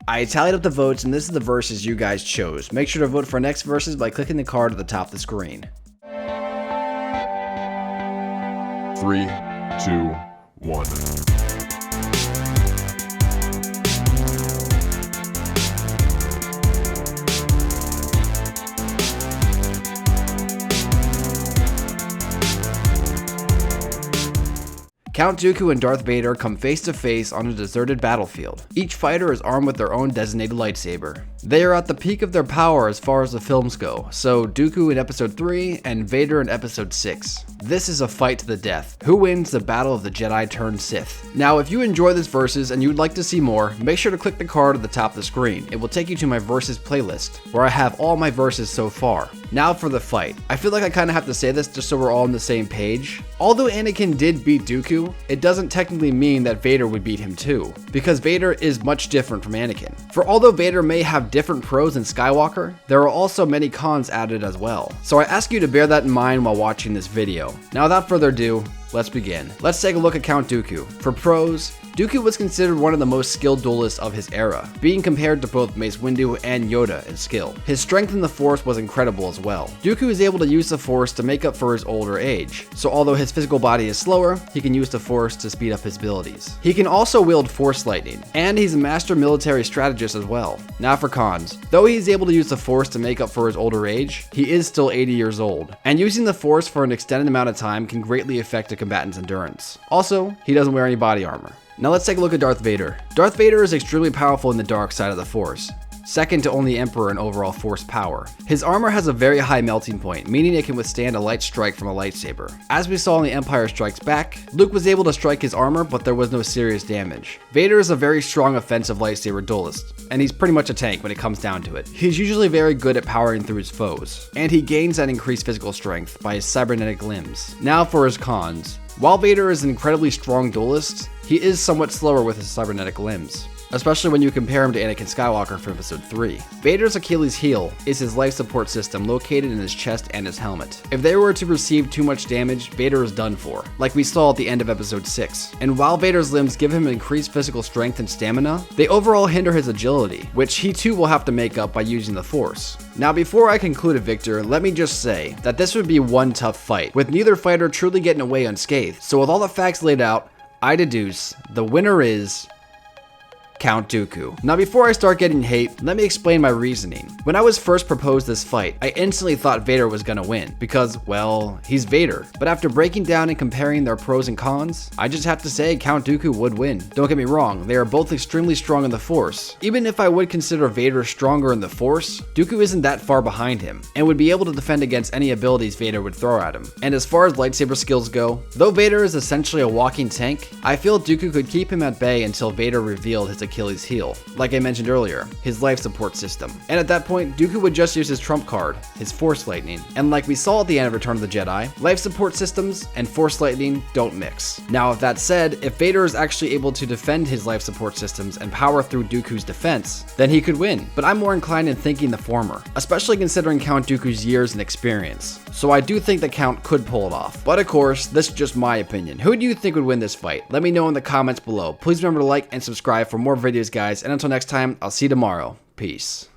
I tallied up the votes and this is the verses you guys chose. Make sure to vote for next verses by clicking the card at the top of the screen. 3, 2, 1. Count Dooku and Darth Vader come face to face on a deserted battlefield. Each fighter is armed with their own designated lightsaber. They are at the peak of their power as far as the films go, so Dooku in episode 3 and Vader in episode 6. This is a fight to the death. Who wins the battle of the Jedi turned Sith? Now, if you enjoy this versus and you would like to see more, make sure to click the card at the top of the screen. It will take you to my versus playlist, where I have all my verses so far. Now for the fight. I feel like I kind of have to say this just so we're all on the same page. Although Anakin did beat Dooku, it doesn't technically mean that Vader would beat him too, because Vader is much different from Anakin. For although Vader may have different pros than Skywalker, there are also many cons added as well. So I ask you to bear that in mind while watching this video. Now without further ado, let's begin. Let's take a look at Count Dooku. For pros, Dooku was considered one of the most skilled duelists of his era, being compared to both Mace Windu and Yoda in skill. His strength in the Force was incredible as well. Dooku is able to use the Force to make up for his older age, so although his physical body is slower, he can use the Force to speed up his abilities. He can also wield Force lightning, and he's a master military strategist as well. Now for cons. Though he's able to use the Force to make up for his older age, he is still 80 years old, and using the Force for an extended amount of time can greatly affect a combatant's endurance. Also, he doesn't wear any body armor. Now let's take a look at Darth Vader. Darth Vader is extremely powerful in the dark side of the Force, second to only Emperor in overall Force power. His armor has a very high melting point, meaning it can withstand a light strike from a lightsaber. As we saw in The Empire Strikes Back, Luke was able to strike his armor, but there was no serious damage. Vader is a very strong offensive lightsaber duelist, and he's pretty much a tank when it comes down to it. He's usually very good at powering through his foes, and he gains that increased physical strength by his cybernetic limbs. Now for his cons. While Vader is an incredibly strong duelist, he is somewhat slower with his cybernetic limbs, especially when you compare him to Anakin Skywalker from episode 3. Vader's Achilles heel is his life support system located in his chest and his helmet. If they were to receive too much damage, Vader is done for, like we saw at the end of episode 6. And while Vader's limbs give him increased physical strength and stamina, they overall hinder his agility, which he too will have to make up by using the Force. Now before I conclude a victor, let me just say that this would be one tough fight, with neither fighter truly getting away unscathed. So with all the facts laid out, I deduce the winner is Count Dooku. Now before I start getting hate, let me explain my reasoning. When I was first proposed this fight, I instantly thought Vader was gonna win, because, well, he's Vader. But after breaking down and comparing their pros and cons, I just have to say Count Dooku would win. Don't get me wrong, they are both extremely strong in the Force. Even if I would consider Vader stronger in the Force, Dooku isn't that far behind him, and would be able to defend against any abilities Vader would throw at him. And as far as lightsaber skills go, though Vader is essentially a walking tank, I feel Dooku could keep him at bay until Vader revealed his Achilles heel, like I mentioned earlier, his life support system. And at that point, Dooku would just use his trump card, his Force lightning. And like we saw at the end of Return of the Jedi, life support systems and Force lightning don't mix. Now with that said, if Vader is actually able to defend his life support systems and power through Dooku's defense, then he could win. But I'm more inclined in thinking the former, especially considering Count Dooku's years and experience. So I do think that Count could pull it off. But of course, this is just my opinion. Who do you think would win this fight? Let me know in the comments below. Please remember to like and subscribe for more videos, guys, and until next time, I'll see you tomorrow. Peace.